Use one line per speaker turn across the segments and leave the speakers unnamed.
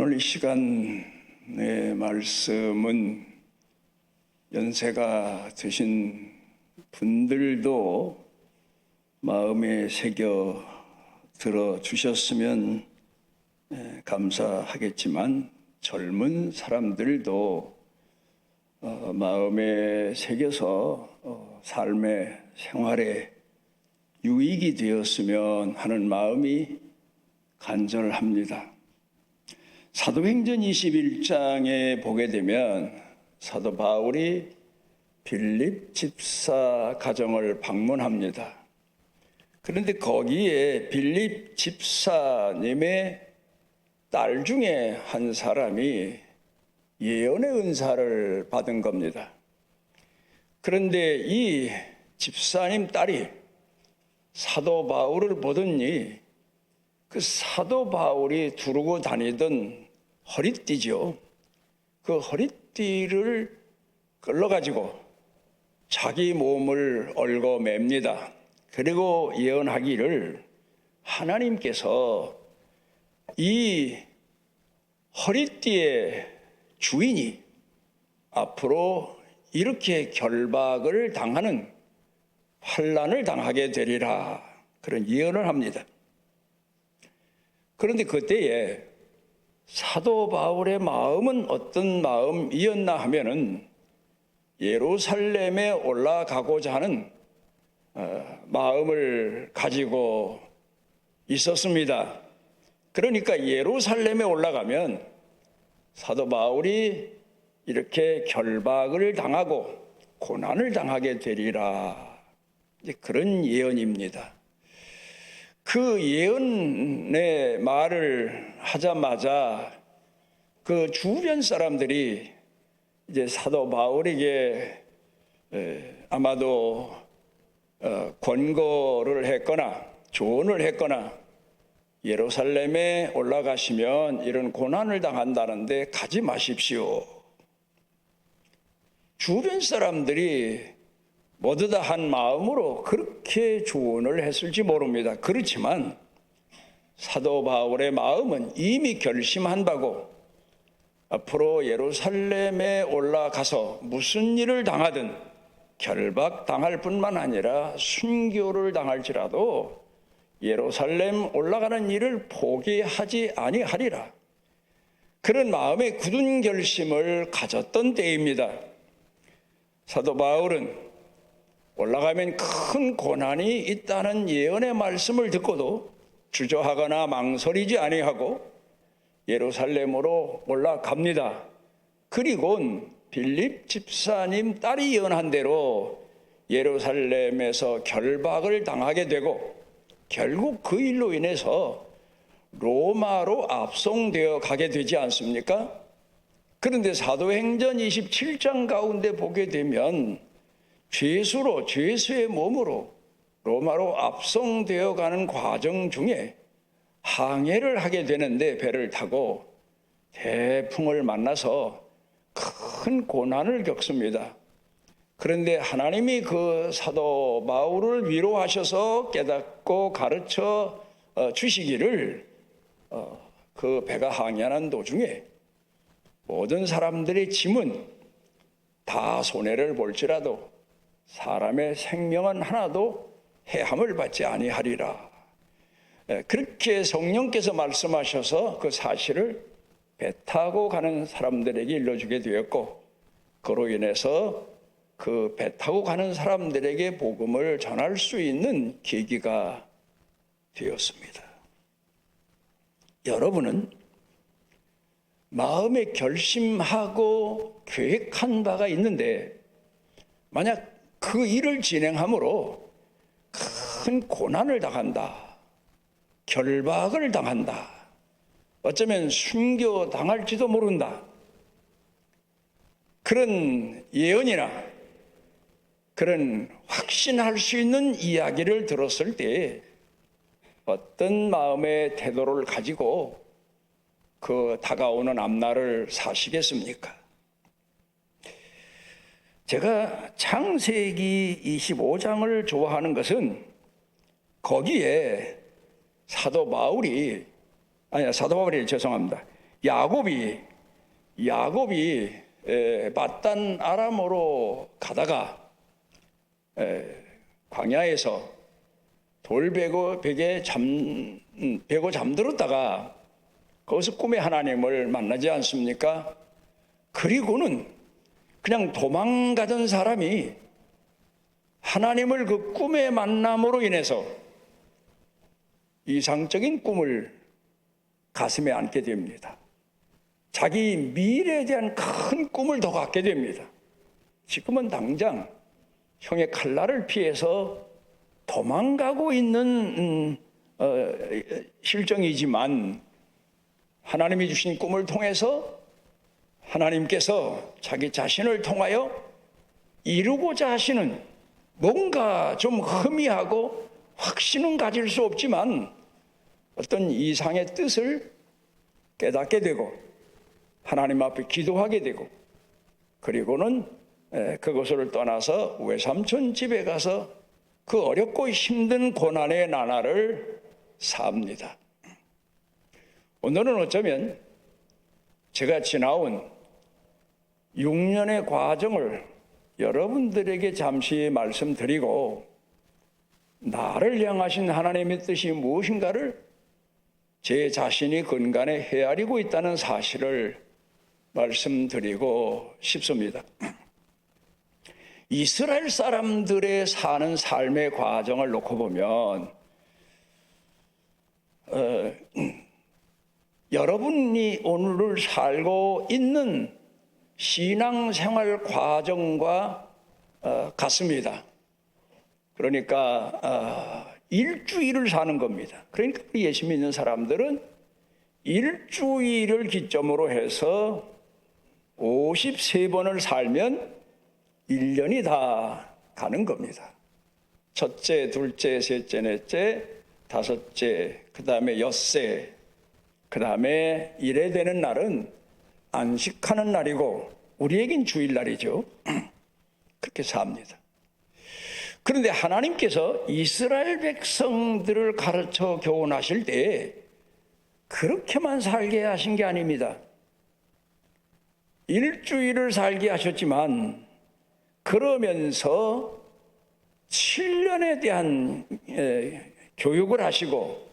오늘 이 시간의 말씀은 연세가 드신 분들도 마음에 새겨 들어주셨으면 감사하겠지만 젊은 사람들도 마음에 새겨서 삶의 생활에 유익이 되었으면 하는 마음이 간절합니다. 사도행전 21장에 보게 되면 사도 바울이 빌립 집사 가정을 방문합니다. 그런데 거기에 빌립 집사님의 딸 중에 한 사람이 예언의 은사를 받은 겁니다. 그런데 이 집사님 딸이 사도 바울을 보더니 그 사도 바울이 두르고 다니던 허리띠죠. 그 허리띠를 끌어가지고 자기 몸을 얽어맵니다. 그리고 예언하기를 하나님께서 이 허리띠의 주인이 앞으로 이렇게 결박을 당하는 환난을 당하게 되리라, 그런 예언을 합니다. 그런데 그때에 사도 바울의 마음은 어떤 마음이었나 하면은 예루살렘에 올라가고자 하는 마음을 가지고 있었습니다. 그러니까 예루살렘에 올라가면 사도 바울이 이렇게 결박을 당하고 고난을 당하게 되리라, 그런 예언입니다. 그 예언의 말을 하자마자 그 주변 사람들이 이제 사도 바울에게 아마도 권고를 했거나 조언을 했거나 예루살렘에 올라가시면 이런 고난을 당한다는데 가지 마십시오. 주변 사람들이 모두 다 한 마음으로 그렇게 조언을 했을지 모릅니다. 그렇지만 사도 바울의 마음은 이미 결심한 바고 앞으로 예루살렘에 올라가서 무슨 일을 당하든 결박당할 뿐만 아니라 순교를 당할지라도 예루살렘 올라가는 일을 포기하지 아니하리라, 그런 마음의 굳은 결심을 가졌던 때입니다. 사도 바울은 올라가면 큰 고난이 있다는 예언의 말씀을 듣고도 주저하거나 망설이지 아니하고 예루살렘으로 올라갑니다. 그리고 빌립 집사님 딸이 예언한 대로 예루살렘에서 결박을 당하게 되고 결국 그 일로 인해서 로마로 압송되어 가게 되지 않습니까? 그런데 사도행전 27장 가운데 보게 되면 죄수로, 죄수의 몸으로 로마로 압송되어 가는 과정 중에 항해를 하게 되는데 배를 타고 태풍을 만나서 큰 고난을 겪습니다. 그런데 하나님이 그 사도 바울을 위로하셔서 깨닫고 가르쳐 주시기를 그 배가 항해하는 도중에 모든 사람들의 짐은 다 손해를 볼지라도 사람의 생명은 하나도 해함을 받지 아니하리라, 그렇게 성령께서 말씀하셔서 그 사실을 배 타고 가는 사람들에게 일러주게 되었고, 그로 인해서 그 배 타고 가는 사람들에게 복음을 전할 수 있는 계기가 되었습니다. 여러분은 마음에 결심하고 계획한 바가 있는데 만약 그 일을 진행함으로 큰 고난을 당한다, 결박을 당한다, 어쩌면 순교 당할지도 모른다, 그런 예언이나 그런 확신할 수 있는 이야기를 들었을 때 어떤 마음의 태도를 가지고 그 다가오는 앞날을 사시겠습니까? 제가 창세기 25장을 좋아하는 것은 거기에 사도 바울이 죄송합니다. 야곱이 바단 아람으로 가다가 광야에서 벽에 잠들었다가 거기서 꿈에 하나님을 만나지 않습니까? 그리고는 그냥 도망가던 사람이 하나님을 그 꿈의 만남으로 인해서 이상적인 꿈을 가슴에 안게 됩니다. 자기 미래에 대한 큰 꿈을 더 갖게 됩니다. 지금은 당장 형의 칼날을 피해서 도망가고 있는 실정이지만 하나님이 주신 꿈을 통해서 하나님께서 자기 자신을 통하여 이루고자 하시는 뭔가 좀 희미하고 확신은 가질 수 없지만 어떤 이상의 뜻을 깨닫게 되고 하나님 앞에 기도하게 되고 그리고는 그곳을 떠나서 외삼촌 집에 가서 그 어렵고 힘든 고난의 나날을 삽니다. 오늘은 어쩌면 제가 지나온 6년의 과정을 여러분들에게 잠시 말씀드리고 나를 향하신 하나님의 뜻이 무엇인가를 제 자신이 근간에 헤아리고 있다는 사실을 말씀드리고 싶습니다. 이스라엘 사람들의 사는 삶의 과정을 놓고 보면 여러분이 오늘을 살고 있는 신앙생활 과정과 같습니다. 그러니까 일주일을 사는 겁니다. 그러니까 예수 믿는 사람들은 일주일을 기점으로 해서 53번을 살면 1년이 다 가는 겁니다. 첫째, 둘째, 셋째, 넷째, 다섯째, 그 다음에 엿새, 그 다음에 일에 되는 날은 안식하는 날이고 우리에겐 주일날이죠. 그렇게 삽니다. 그런데 하나님께서 이스라엘 백성들을 가르쳐 교훈하실 때 그렇게만 살게 하신 게 아닙니다. 일주일을 살게 하셨지만 그러면서 7년에 대한 교육을 하시고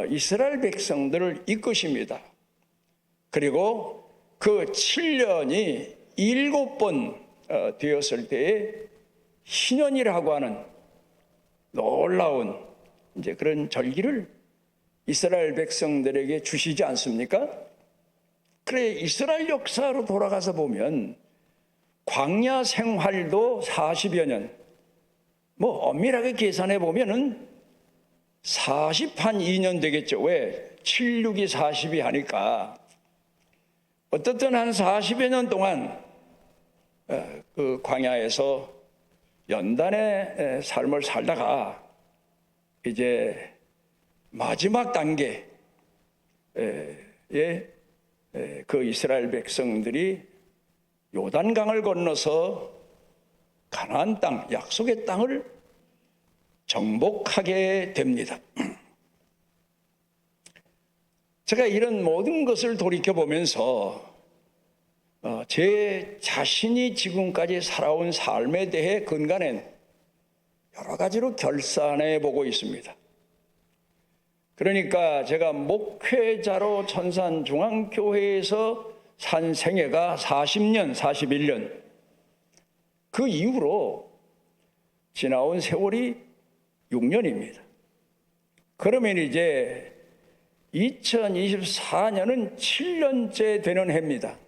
이스라엘 백성들을 이끄십니다. 그리고 그 7년이 7번 되었을 때에 신년이라고 하는 놀라운 이제 그런 절기를 이스라엘 백성들에게 주시지 않습니까? 그래, 이스라엘 역사로 돌아가서 보면 광야 생활도 40여 년, 엄밀하게 계산해 보면은 42년 되겠죠. 왜? 7, 6이 40이 하니까. 어떻든 한 40여 년 동안 그 광야에서 연단의 삶을 살다가 이제 마지막 단계에 그 이스라엘 백성들이 요단강을 건너서 가나안 땅, 약속의 땅을 정복하게 됩니다. 제가 이런 모든 것을 돌이켜보면서 제 자신이 지금까지 살아온 삶에 대해 근간엔 여러 가지로 결산해 보고 있습니다. 그러니까 제가 목회자로 천산중앙교회에서 산 생애가 40년, 41년. 그 이후로 지나온 세월이 6년입니다. 그러면 이제 2024년은 7년째 되는 해입니다.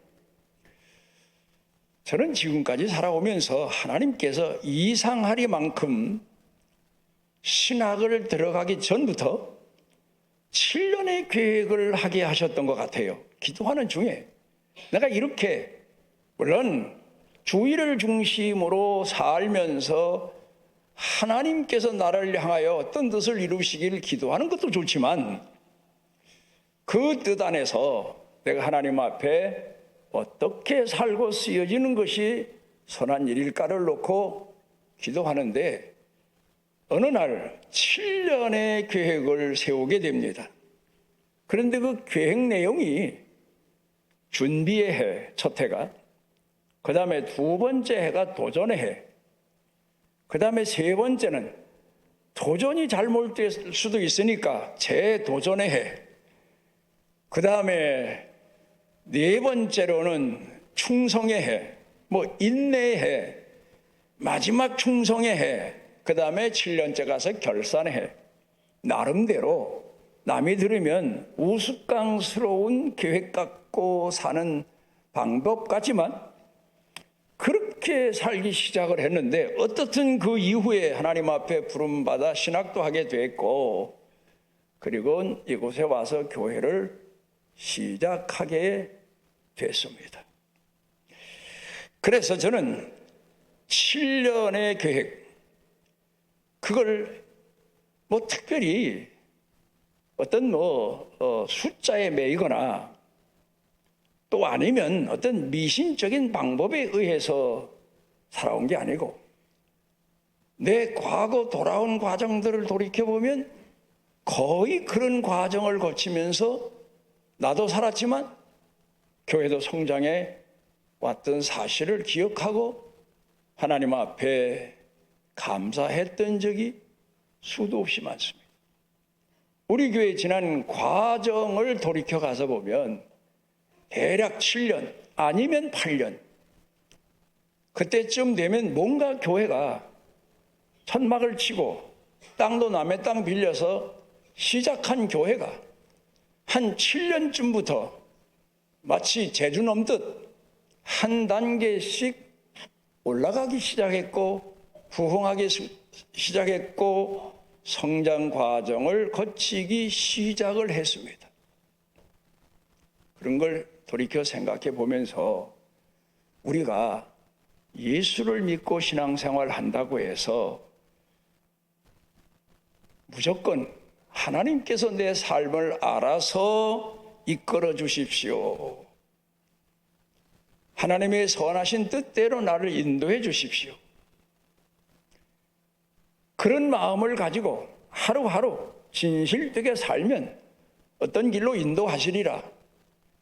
저는 지금까지 살아오면서 하나님께서 이상하리만큼 신학을 들어가기 전부터 7년의 계획을 하게 하셨던 것 같아요. 기도하는 중에 내가 이렇게 물론 주의를 중심으로 살면서 하나님께서 나를 향하여 어떤 뜻을 이루시기를 기도하는 것도 좋지만 그 뜻 안에서 내가 하나님 앞에 어떻게 살고 쓰여지는 것이 선한 일일까를 놓고 기도하는데 어느 날 7년의 계획을 세우게 됩니다. 그런데 그 계획 내용이 준비의 해, 첫 해가. 그 다음에 두 번째 해가 도전의 해. 그 다음에 세 번째는 도전이 잘못될 수도 있으니까 재도전의 해. 그 다음에 네 번째로는 충성의 해, 인내의 해, 마지막 충성의 해, 그 다음에 7년째 가서 결산의 해. 나름대로 남이 들으면 우스꽝스러운 계획 갖고 사는 방법 같지만 그렇게 살기 시작을 했는데 어떻든 그 이후에 하나님 앞에 부름받아 신학도 하게 됐고 그리고 이곳에 와서 교회를 시작하게 됐습니다. 그래서 저는 7년의 계획, 그걸 특별히 어떤 숫자에 매이거나 또 아니면 어떤 미신적인 방법에 의해서 살아온 게 아니고 내 과거 돌아온 과정들을 돌이켜보면 거의 그런 과정을 거치면서 나도 살았지만 교회도 성장해 왔던 사실을 기억하고 하나님 앞에 감사했던 적이 수도 없이 많습니다. 우리 교회 지난 과정을 돌이켜 가서 보면 대략 7년 아니면 8년 그때쯤 되면 뭔가 교회가 천막을 치고 땅도 남의 땅 빌려서 시작한 교회가 한 7년쯤부터 마치 제주 넘듯 한 단계씩 올라가기 시작했고 부흥하기 시작했고 성장 과정을 거치기 시작을 했습니다. 그런 걸 돌이켜 생각해 보면서 우리가 예수를 믿고 신앙생활 한다고 해서 무조건 하나님께서 내 삶을 알아서 이끌어 주십시오. 하나님의 선하신 뜻대로 나를 인도해 주십시오. 그런 마음을 가지고 하루하루 진실되게 살면 어떤 길로 인도하시리라.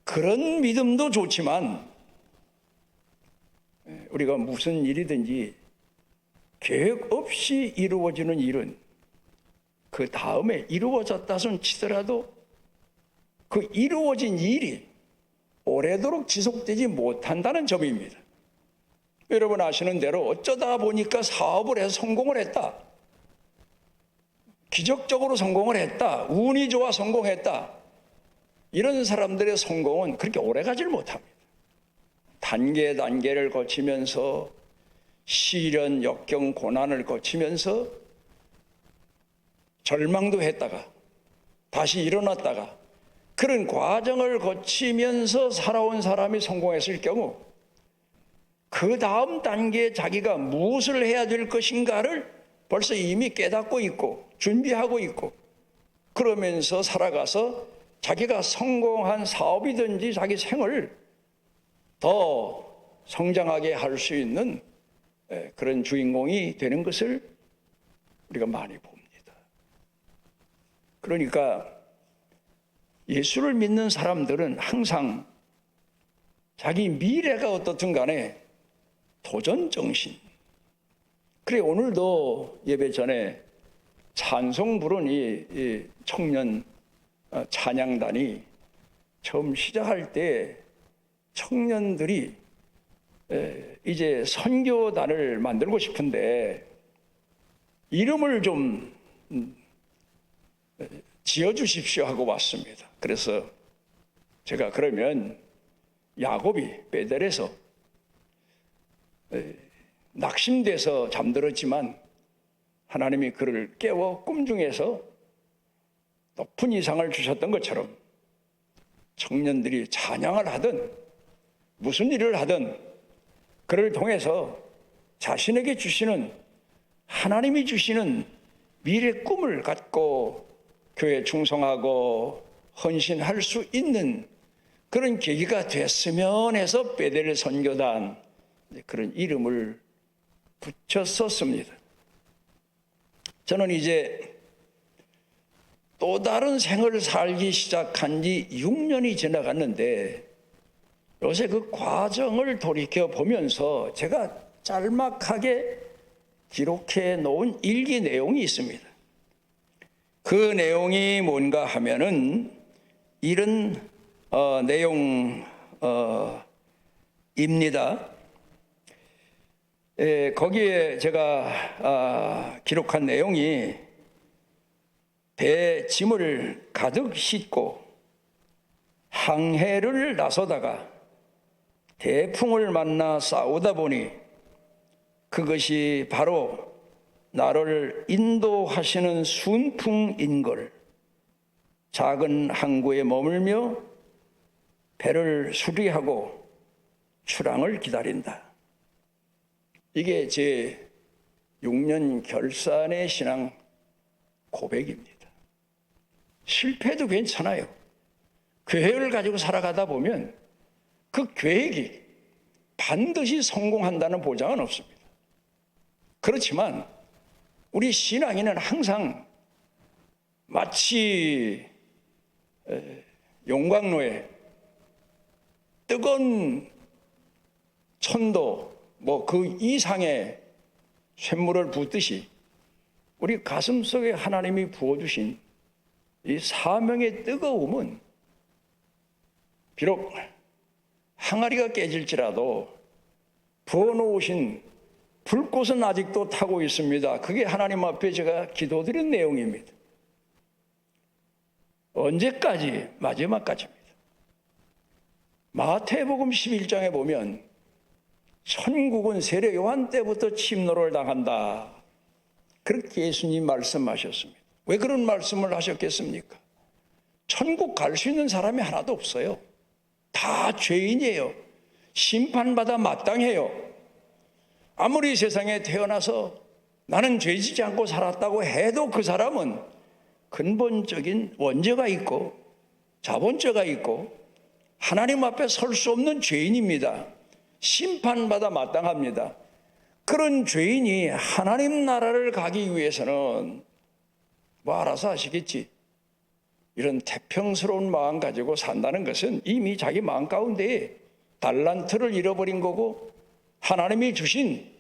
그런 믿음도 좋지만 우리가 무슨 일이든지 계획 없이 이루어지는 일은 그 다음에 이루어졌다 손 치더라도 그 이루어진 일이 오래도록 지속되지 못한다는 점입니다. 여러분 아시는 대로 어쩌다 보니까 사업을 해서 성공을 했다. 기적적으로 성공을 했다. 운이 좋아 성공했다. 이런 사람들의 성공은 그렇게 오래 가질 못합니다. 단계를 거치면서 시련, 역경, 고난을 거치면서 절망도 했다가 다시 일어났다가 그런 과정을 거치면서 살아온 사람이 성공했을 경우 그 다음 단계에 자기가 무엇을 해야 될 것인가를 벌써 이미 깨닫고 있고 준비하고 있고 그러면서 살아가서 자기가 성공한 사업이든지 자기 생을 더 성장하게 할 수 있는 그런 주인공이 되는 것을 우리가 많이 봅니다. 그러니까 예수를 믿는 사람들은 항상 자기 미래가 어떻든 간에 도전정신. 그래 오늘도 예배 전에 찬송 부른 이 청년 찬양단이 처음 시작할 때 청년들이 이제 선교단을 만들고 싶은데 이름을 좀 지어주십시오 하고 왔습니다. 그래서 제가 그러면 야곱이 베델에서 낙심돼서 잠들었지만 하나님이 그를 깨워 꿈중에서 높은 이상을 주셨던 것처럼 청년들이 찬양을 하든 무슨 일을 하든 그를 통해서 자신에게 주시는 하나님이 주시는 미래 꿈을 갖고 교회에 충성하고 헌신할 수 있는 그런 계기가 됐으면 해서 베델 선교단 그런 이름을 붙였었습니다. 저는 이제 또 다른 생을 살기 시작한 지 6년이 지나갔는데 요새 그 과정을 돌이켜 보면서 제가 짤막하게 기록해 놓은 일기 내용이 있습니다. 그 내용이 뭔가 하면은 이런 내용입니다. 거기에 제가 기록한 내용이 배에 짐을 가득 싣고 항해를 나서다가 대풍을 만나 싸우다 보니 그것이 바로 나를 인도하시는 순풍인 걸 작은 항구에 머물며 배를 수리하고 출항을 기다린다. 이게 제 6년 결산의 신앙 고백입니다. 실패도 괜찮아요. 계획을 가지고 살아가다 보면 그 계획이 반드시 성공한다는 보장은 없습니다. 그렇지만 우리 신앙인은 항상 마치 용광로에 뜨거운 천도 그 이상의 쇳물을 붓듯이 우리 가슴 속에 하나님이 부어주신 이 사명의 뜨거움은 비록 항아리가 깨질지라도 부어놓으신 불꽃은 아직도 타고 있습니다. 그게 하나님 앞에 제가 기도드린 내용입니다. 언제까지? 마지막까지입니다. 마태복음 11장에 보면 천국은 세례 요한 때부터 침노를 당한다. 그렇게 예수님 말씀하셨습니다. 왜 그런 말씀을 하셨겠습니까? 천국 갈 수 있는 사람이 하나도 없어요. 다 죄인이에요. 심판받아 마땅해요. 아무리 세상에 태어나서 나는 죄지지 않고 살았다고 해도 그 사람은 근본적인 원죄가 있고 자본죄가 있고 하나님 앞에 설 수 없는 죄인입니다. 심판받아 마땅합니다. 그런 죄인이 하나님 나라를 가기 위해서는 알아서 하시겠지. 이런 태평스러운 마음 가지고 산다는 것은 이미 자기 마음 가운데 달란트를 잃어버린 거고 하나님이 주신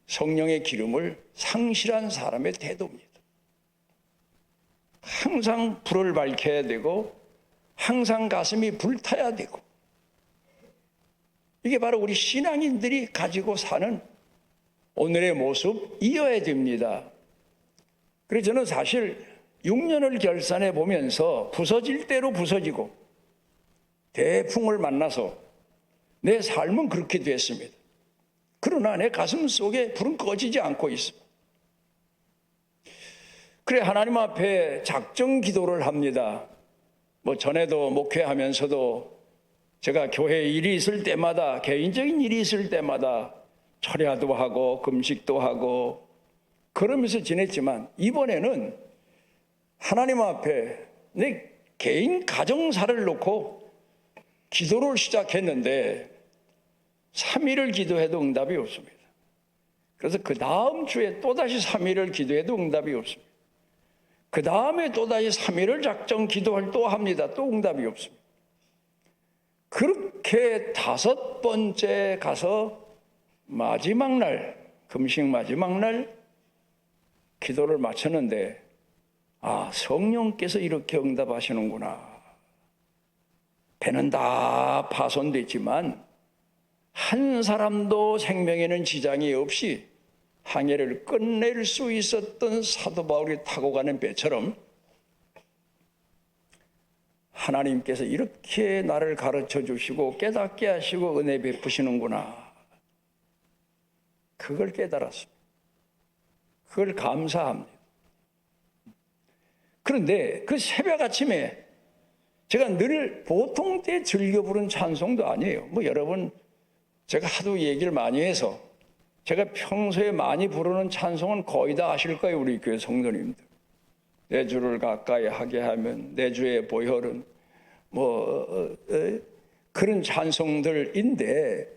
성령의 기름을 상실한 사람의 태도입니다. 항상 불을 밝혀야 되고 항상 가슴이 불타야 되고 이게 바로 우리 신앙인들이 가지고 사는 오늘의 모습이어야 됩니다. 그래서 저는 사실 6년을 결산해 보면서 부서질 대로 부서지고 대풍을 만나서 내 삶은 그렇게 됐습니다. 그러나 내 가슴 속에 불은 꺼지지 않고 있습니다. 그래 하나님 앞에 작정 기도를 합니다. 전에도 목회하면서도 제가 교회 일이 있을 때마다 개인적인 일이 있을 때마다 철야도 하고 금식도 하고 그러면서 지냈지만 이번에는 하나님 앞에 내 개인 가정사를 놓고 기도를 시작했는데 3일을 기도해도 응답이 없습니다. 그래서 그 다음 주에 또다시 3일을 기도해도 응답이 없습니다. 그 다음에 또다시 3일을 작정 기도를 또 합니다. 또 응답이 없습니다. 그렇게 5번째 가서 마지막 날, 금식 마지막 날 기도를 마쳤는데 성령께서 이렇게 응답하시는구나. 배는 다 파손됐지만 한 사람도 생명에는 지장이 없이 항해를 끝낼 수 있었던 사도 바울이 타고 가는 배처럼 하나님께서 이렇게 나를 가르쳐 주시고 깨닫게 하시고 은혜 베푸시는구나. 그걸 깨달았습니다. 그걸 감사합니다. 그런데 그 새벽 아침에 제가 늘 보통 때 즐겨 부른 찬송도 아니에요. 여러분 제가 하도 얘기를 많이 해서 제가 평소에 많이 부르는 찬송은 거의 다 아실 거예요. 우리 교회 성도님들. 내 주를 가까이 하게 하면 내 주의 보혈은 그런 찬송들인데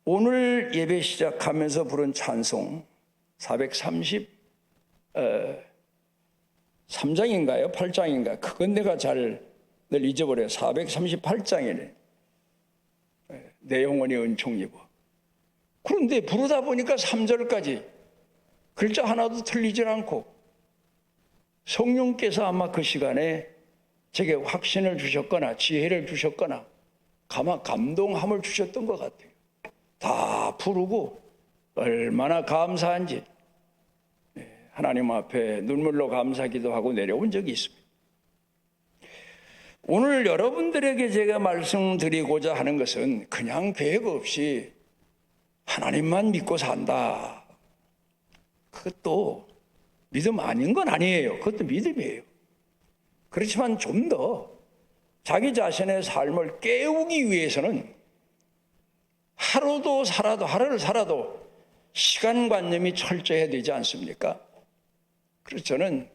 오늘 예배 시작하면서 부른 찬송 433장인가요? 8장인가? 그건 내가 잘 늘 잊어버려요. 438장이네. 내 영혼이 은총 입어. 그런데 부르다 보니까 3절까지 글자 하나도 틀리질 않고 성령께서 아마 그 시간에 제게 확신을 주셨거나 지혜를 주셨거나 감동함을 주셨던 것 같아요. 다 부르고 얼마나 감사한지 하나님 앞에 눈물로 감사기도 하고 내려온 적이 있습니다. 오늘 여러분들에게 제가 말씀드리고자 하는 것은 그냥 계획 없이 하나님만 믿고 산다. 그것도 믿음 아닌 건 아니에요. 그것도 믿음이에요. 그렇지만 좀 더 자기 자신의 삶을 깨우기 위해서는 하루를 살아도 시간관념이 철저해야 되지 않습니까? 그래서 저는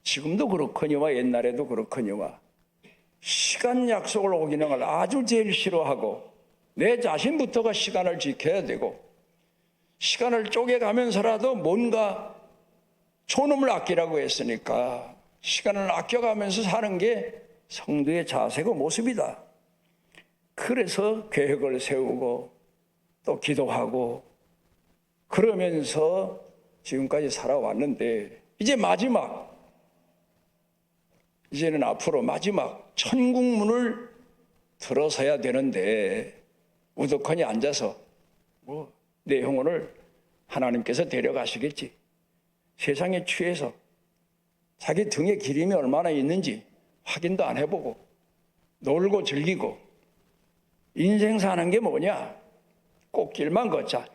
지금도 그렇거니와 옛날에도 그렇거니와 시간 약속을 어기는 걸 아주 제일 싫어하고 내 자신부터가 시간을 지켜야 되고 시간을 쪼개가면서라도 뭔가 촌음을 아끼라고 했으니까 시간을 아껴가면서 사는 게 성도의 자세고 모습이다. 그래서 계획을 세우고 또 기도하고 그러면서 지금까지 살아왔는데 이제는 앞으로 마지막 천국 문을 들어서야 되는데 우두커니 앉아서 내 영혼을 하나님께서 데려가시겠지. 세상에 취해서 자기 등에 기름이 얼마나 있는지 확인도 안 해보고 놀고 즐기고 인생 사는 게 뭐냐? 꽃길만 걷자.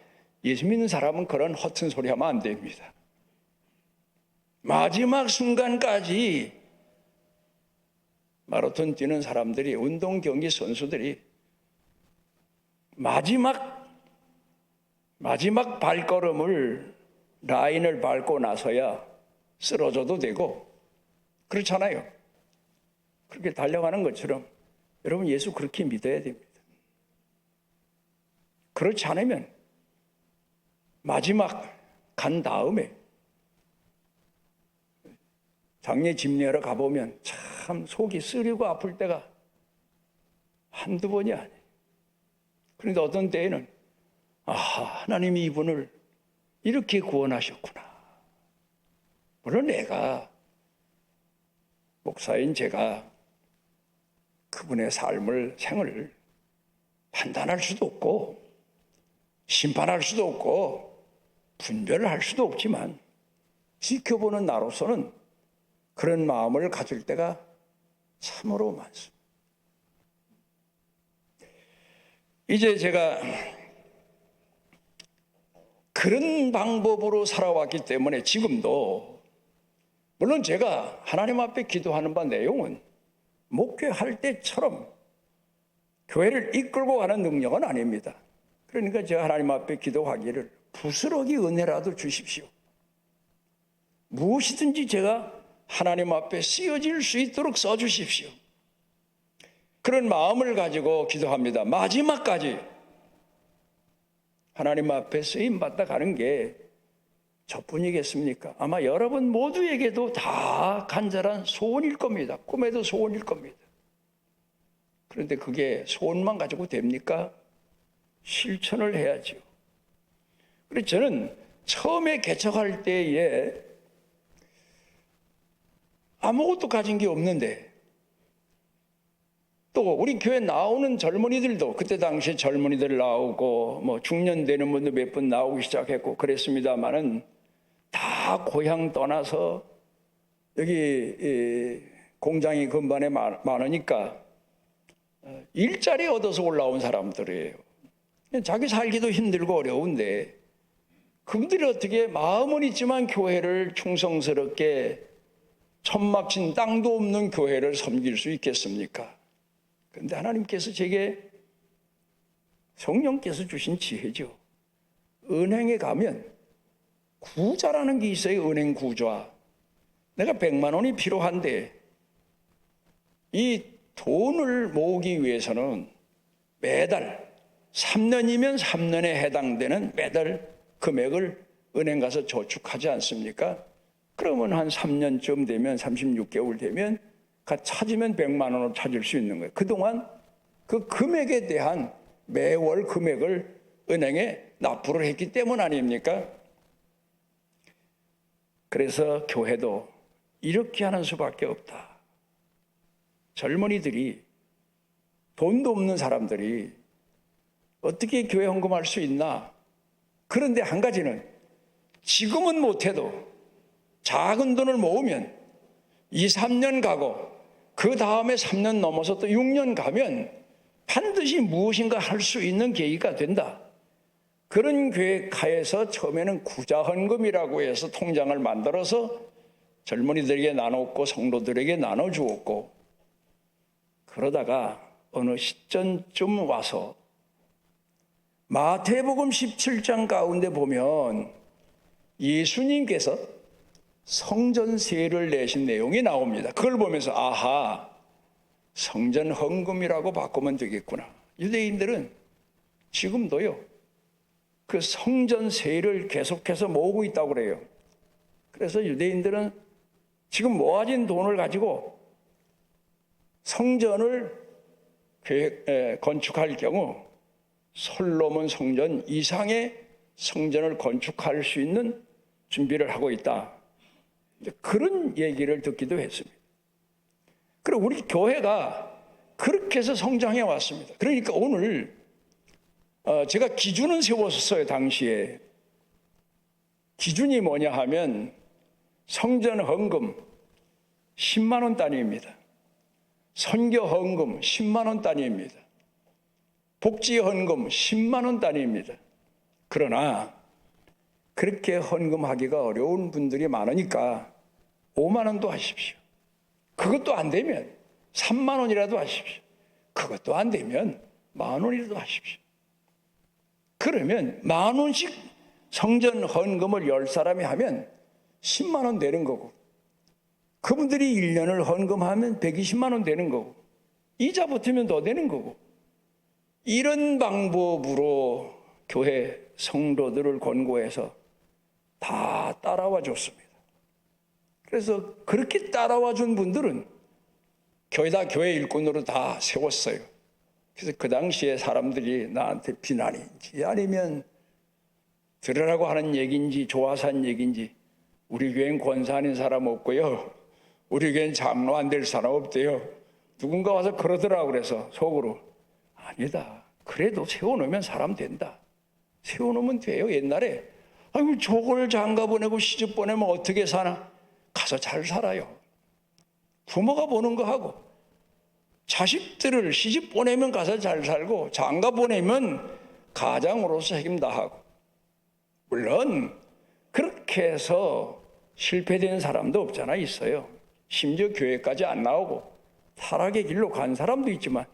예수 믿는 사람은 그런 허튼 소리 하면 안 됩니다. 마지막 순간까지 마라톤 뛰는 사람들이 운동 경기 선수들이 마지막 발걸음을 라인을 밟고 나서야 쓰러져도 되고 그렇잖아요. 그렇게 달려가는 것처럼 여러분 예수 그렇게 믿어야 됩니다. 그렇지 않으면 마지막 간 다음에 장례 집례하러 가보면 참 속이 쓰리고 아플 때가 한두 번이 아니에요. 그런데 어떤 때에는 하나님이 이분을 이렇게 구원하셨구나. 물론 내가 목사인 제가 그분의 생을 판단할 수도 없고 심판할 수도 없고 분별을 할 수도 없지만 지켜보는 나로서는 그런 마음을 가질 때가 참으로 많습니다. 이제 제가 그런 방법으로 살아왔기 때문에 지금도 물론 제가 하나님 앞에 기도하는 바 내용은 목회할 때처럼 교회를 이끌고 가는 능력은 아닙니다. 그러니까 제가 하나님 앞에 기도하기를 부스러기 은혜라도 주십시오. 무엇이든지 제가 하나님 앞에 쓰여질 수 있도록 써주십시오. 그런 마음을 가지고 기도합니다. 마지막까지 하나님 앞에 쓰임받다 가는 게 저뿐이겠습니까? 아마 여러분 모두에게도 다 간절한 소원일 겁니다. 꿈에도 소원일 겁니다. 그런데 그게 소원만 가지고 됩니까? 실천을 해야죠. 그래서 저는 처음에 개척할 때에 아무것도 가진 게 없는데 또 우리 교회 나오는 젊은이들도 그때 당시 젊은이들 나오고 뭐 중년 되는 분도 몇 분 나오기 시작했고 그랬습니다만은 다 고향 떠나서 여기 공장이 근반에 많으니까 일자리 얻어서 올라온 사람들이에요. 자기 살기도 힘들고 어려운데 그분들이 어떻게 마음은 있지만 교회를 충성스럽게 천막친 땅도 없는 교회를 섬길 수 있겠습니까? 그런데 하나님께서 제게 성령께서 주신 지혜죠. 은행에 가면 구좌라는 게 있어요. 은행 구좌. 내가 100만 원이 필요한데 이 돈을 모으기 위해서는 매달 3년이면 3년에 해당되는 매달 금액을 은행 가서 저축하지 않습니까? 그러면 한 3년쯤 되면 36개월 되면 찾으면 100만 원을 찾을 수 있는 거예요. 그동안 그 금액에 대한 매월 금액을 은행에 납부를 했기 때문 아닙니까? 그래서 교회도 이렇게 하는 수밖에 없다. 젊은이들이, 돈도 없는 사람들이 어떻게 교회 헌금할 수 있나? 그런데 한 가지는 지금은 못해도 작은 돈을 모으면 2, 3년 가고 그 다음에 3년 넘어서 또 6년 가면 반드시 무엇인가 할 수 있는 계기가 된다. 그런 계획하에서 처음에는 구자헌금이라고 해서 통장을 만들어서 젊은이들에게 나눴고 성도들에게 나눠주었고, 그러다가 어느 시점쯤 와서 마태복음 17장 가운데 보면 예수님께서 성전세를 내신 내용이 나옵니다. 그걸 보면서 아하, 성전 헌금이라고 바꾸면 되겠구나. 유대인들은 지금도요, 그 성전세를 계속해서 모으고 있다고 그래요. 그래서 유대인들은 지금 모아진 돈을 가지고 성전을 건축할 경우 솔로몬 성전 이상의 성전을 건축할 수 있는 준비를 하고 있다. 그런 얘기를 듣기도 했습니다. 그리고 우리 교회가 그렇게 해서 성장해 왔습니다. 그러니까 오늘 제가 기준은 세웠었어요. 당시에 기준이 뭐냐 하면 성전 헌금 10만 원 단위입니다. 선교 헌금 10만 원 단위입니다. 복지 헌금 10만 원 단위입니다. 그러나 그렇게 헌금하기가 어려운 분들이 많으니까 5만 원도 하십시오. 그것도 안 되면 3만 원이라도 하십시오. 그것도 안 되면 1만 원이라도 하십시오. 그러면 1만 원씩 성전 헌금을 10사람이 하면 10만 원 되는 거고, 그분들이 1년을 헌금하면 120만 원 되는 거고, 이자 붙으면 더 되는 거고, 이런 방법으로 교회 성도들을 권고해서 다 따라와 줬습니다. 그래서 그렇게 따라와 준 분들은 교회 일꾼으로 다 세웠어요. 그래서 그 당시에 사람들이 나한테 비난인지 아니면 들으라고 하는 얘기인지 좋아서 한 얘기인지, 우리 교회는 권사 아닌 사람 없고요, 우리 교회는 장로 안 될 사람 없대요. 누군가 와서 그러더라고. 그래서 속으로 아니다, 그래도 세워놓으면 사람 된다. 세워놓으면 돼요. 옛날에 아이고 저걸 장가 보내고 시집 보내면 어떻게 사나? 가서 잘 살아요. 부모가 보는 거 하고, 자식들을 시집 보내면 가서 잘 살고, 장가 보내면 가장으로서 책임 다하고. 물론 그렇게 해서 실패된 사람도 없잖아. 있어요. 심지어 교회까지 안 나오고 타락의 길로 간 사람도 있지만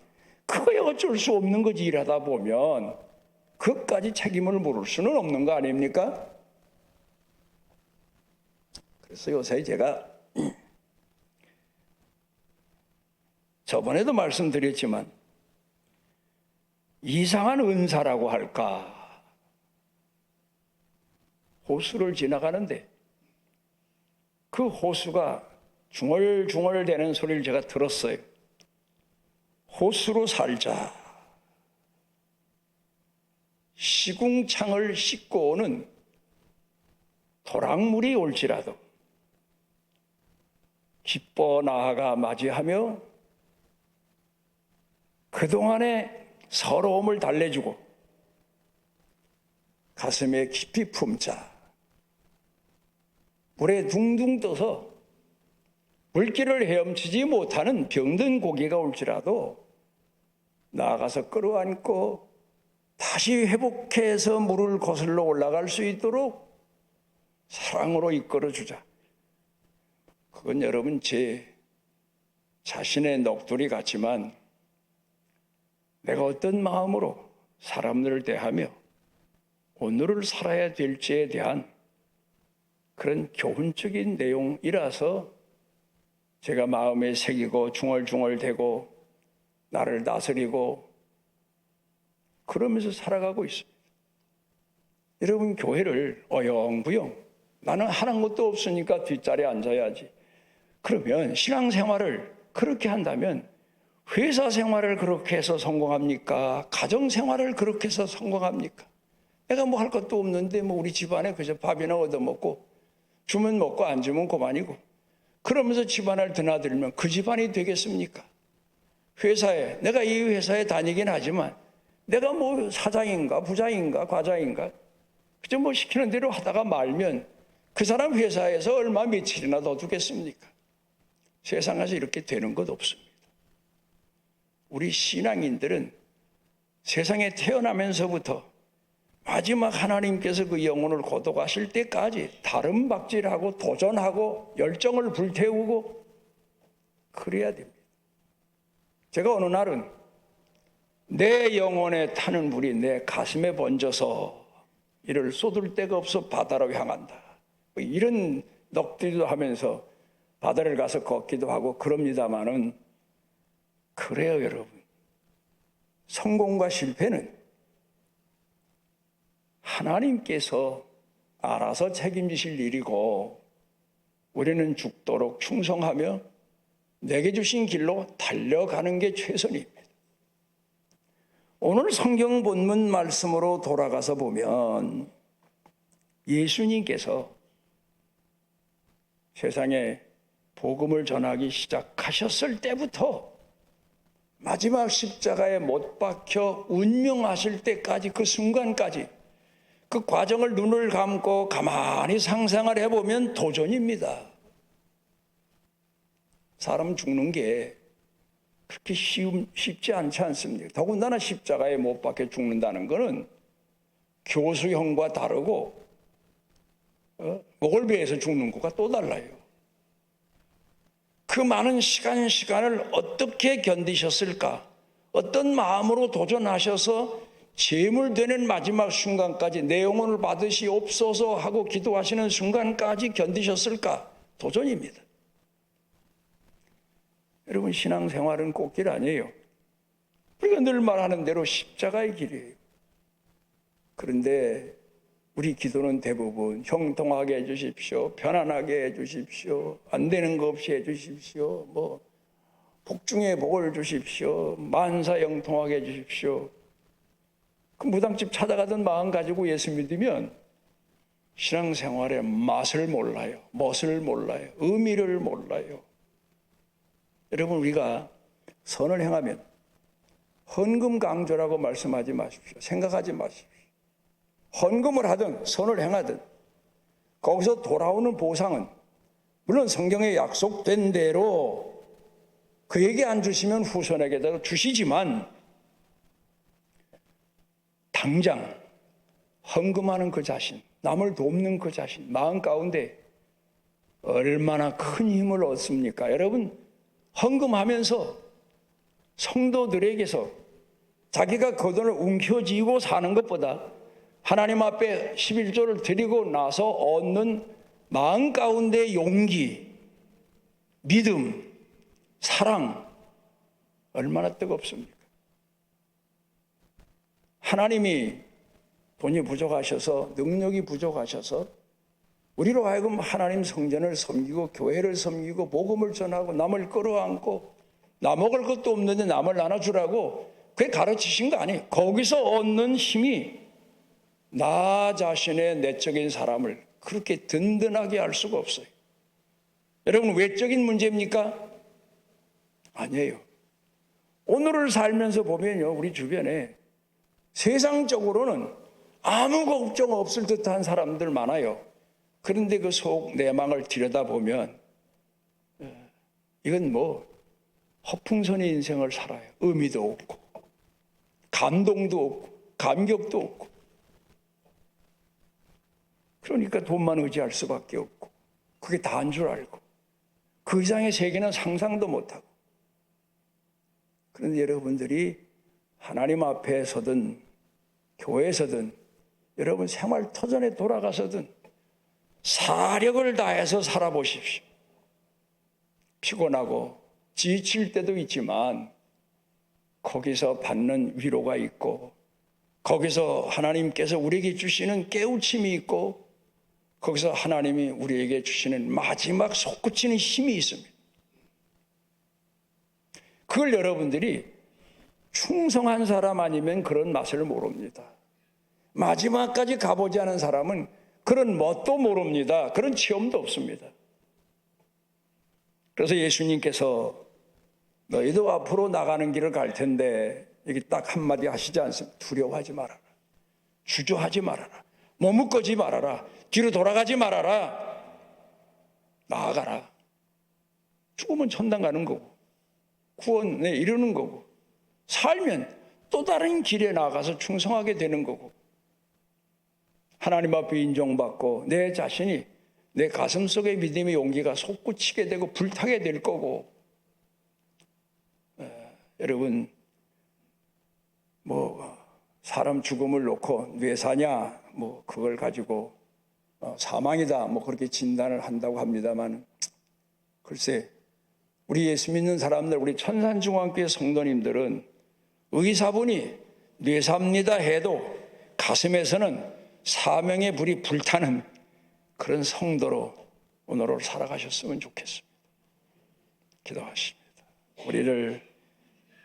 그거야 어쩔 수 없는 거지. 일하다 보면 그것까지 책임을 물을 수는 없는 거 아닙니까? 그래서 요새 제가 저번에도 말씀드렸지만 이상한 은사라고 할까, 호수를 지나가는데 그 호수가 중얼중얼 대는 소리를 제가 들었어요. 호수로 살자. 시궁창을 씻고 오는 도랑물이 올지라도 기뻐 나아가 맞이하며 그동안의 서러움을 달래주고 가슴에 깊이 품자. 물에 둥둥 떠서 물길을 헤엄치지 못하는 병든 고기가 올지라도 나아가서 끌어안고 다시 회복해서 물을 거슬러 올라갈 수 있도록 사랑으로 이끌어주자. 그건 여러분 제 자신의 넋두리 같지만 내가 어떤 마음으로 사람들을 대하며 오늘을 살아야 될지에 대한 그런 교훈적인 내용이라서 제가 마음에 새기고 중얼중얼대고 나를 다스리고 그러면서 살아가고 있습니다. 여러분, 교회를 어영부영 나는 하는 것도 없으니까 뒷자리에 앉아야지, 그러면 신앙생활을 그렇게 한다면 회사 생활을 그렇게 해서 성공합니까? 가정 생활을 그렇게 해서 성공합니까? 내가 뭐 할 것도 없는데 뭐 우리 집안에 그저 밥이나 얻어먹고 주면 먹고 안 주면 그만이고 그러면서 집안을 드나들면 그 집안이 되겠습니까? 회사에 내가 이 회사에 다니긴 하지만 내가 뭐 사장인가 부장인가 과장인가 그저 뭐 시키는 대로 하다가 말면 그 사람 회사에서 얼마 며칠이나 더 두겠습니까? 세상에서 이렇게 되는 것 없습니다. 우리 신앙인들은 세상에 태어나면서부터 마지막 하나님께서 그 영혼을 고독하실 때까지 다름박질하고 도전하고 열정을 불태우고 그래야 됩니다. 제가 어느 날은 내 영혼에 타는 불이 내 가슴에 번져서 이를 쏟을 데가 없어 바다로 향한다. 이런 넋두리도 하면서 바다를 가서 걷기도 하고 그럽니다마는 그래요, 여러분. 성공과 실패는 하나님께서 알아서 책임지실 일이고 우리는 죽도록 충성하며 내게 주신 길로 달려가는 게 최선입니다. 오늘 성경 본문 말씀으로 돌아가서 보면 예수님께서 세상에 복음을 전하기 시작하셨을 때부터 마지막 십자가에 못 박혀 운명하실 때까지 그 순간까지 그 과정을 눈을 감고 가만히 상상을 해보면 도전입니다. 사람 죽는 게 그렇게 쉽지 않지 않습니까? 더군다나 십자가에 못 박혀 죽는다는 것은 교수형과 다르고 목을 베어서 죽는 것과 또 달라요. 그 많은 시간을 어떻게 견디셨을까? 어떤 마음으로 도전하셔서 제물되는 마지막 순간까지 내 영혼을 받으시옵소서 하고 기도하시는 순간까지 견디셨을까? 도전입니다. 여러분, 신앙생활은 꽃길 아니에요. 우리가 늘 말하는 대로 십자가의 길이에요. 그런데 우리 기도는 대부분 형통하게 해주십시오. 편안하게 해주십시오. 안 되는 거 없이 해주십시오. 뭐 복중에 복을 주십시오. 만사형통하게 해주십시오. 그 무당집 찾아가던 마음 가지고 예수 믿으면 신앙생활의 맛을 몰라요. 멋을 몰라요. 의미를 몰라요. 여러분, 우리가 선을 행하면 헌금 강조라고 말씀하지 마십시오. 생각하지 마십시오. 헌금을 하든 선을 행하든 거기서 돌아오는 보상은 물론 성경에 약속된 대로 그에게 안 주시면 후손에게도 주시지만 당장 헌금하는 그 자신, 남을 돕는 그 자신 마음 가운데 얼마나 큰 힘을 얻습니까? 여러분, 헌금하면서 성도들에게서 자기가 그 돈을 움켜쥐고 사는 것보다 하나님 앞에 11조를 드리고 나서 얻는 마음 가운데 용기, 믿음, 사랑 얼마나 뜨겁습니까? 하나님이 돈이 부족하셔서 능력이 부족하셔서 우리로 하여금 하나님 성전을 섬기고 교회를 섬기고 복음을 전하고 남을 끌어안고 나 먹을 것도 없는데 남을 나눠주라고 그게 가르치신 거 아니에요. 거기서 얻는 힘이 나 자신의 내적인 사람을 그렇게 든든하게 할 수가 없어요. 여러분, 외적인 문제입니까? 아니에요. 오늘을 살면서 보면요, 우리 주변에 세상적으로는 아무 걱정 없을 듯한 사람들 많아요. 그런데 그 속 내망을 들여다보면 이건 뭐 허풍선의 인생을 살아요. 의미도 없고 감동도 없고 감격도 없고 그러니까 돈만 의지할 수밖에 없고 그게 다인 줄 알고 그 이상의 세계는 상상도 못하고 그런데 여러분들이 하나님 앞에 서든 교회에서든 여러분 생활 터전에 돌아가서든 사력을 다해서 살아보십시오. 피곤하고 지칠 때도 있지만 거기서 받는 위로가 있고 거기서 하나님께서 우리에게 주시는 깨우침이 있고 거기서 하나님이 우리에게 주시는 마지막 솟구치는 힘이 있습니다. 그걸 여러분들이 충성한 사람 아니면 그런 맛을 모릅니다. 마지막까지 가보지 않은 사람은 그런 멋도 모릅니다. 그런 체험도 없습니다. 그래서 예수님께서 너희도 앞으로 나가는 길을 갈 텐데 여기 딱 한마디 하시지 않습니까? 두려워하지 말아라. 주저하지 말아라. 머뭇거지 말아라. 뒤로 돌아가지 말아라. 나아가라. 죽으면 천당 가는 거고 구원에 이르는 거고 살면 또 다른 길에 나가서 충성하게 되는 거고 하나님 앞에 인정받고 내 자신이 내 가슴 속의 믿음의 용기가 솟구치게 되고 불타게 될 거고 여러분 뭐 사람 죽음을 놓고 왜 사냐 뭐 그걸 가지고 사망이다 뭐 그렇게 진단을 한다고 합니다만 글쎄 우리 예수 믿는 사람들 우리 천산중앙교회 성도님들은 의사분이 뇌삽니다 해도 가슴에서는 사명의 불이 불타는 그런 성도로 오늘을 살아가셨으면 좋겠습니다. 기도하십니다. 우리를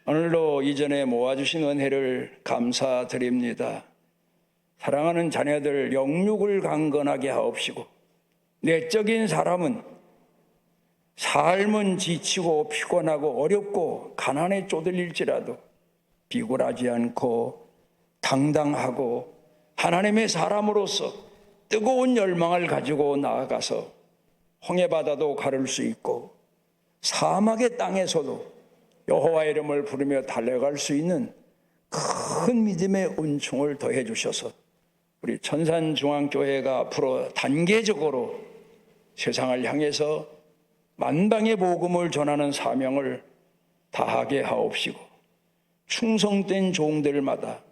오늘도 이전에 모아주신 은혜를 감사드립니다. 사랑하는 자녀들 영육을 강건하게 하옵시고 내적인 사람은 삶은 지치고 피곤하고 어렵고 가난에 쪼들릴지라도 비굴하지 않고 당당하고 하나님의 사람으로서 뜨거운 열망을 가지고 나아가서 홍해바다도 가를 수 있고 사막의 땅에서도 여호와의 이름을 부르며 달려갈 수 있는 큰 믿음의 은총을 더해 주셔서 우리 천산중앙교회가 앞으로 단계적으로 세상을 향해서 만방의 복음을 전하는 사명을 다하게 하옵시고 충성된 종들마다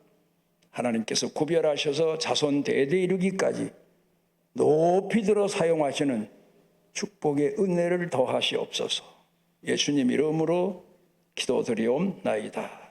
하나님께서 구별하셔서 자손 대대 이루기까지 높이 들어 사용하시는 축복의 은혜를 더하시옵소서. 예수님 이름으로 기도드리옵나이다.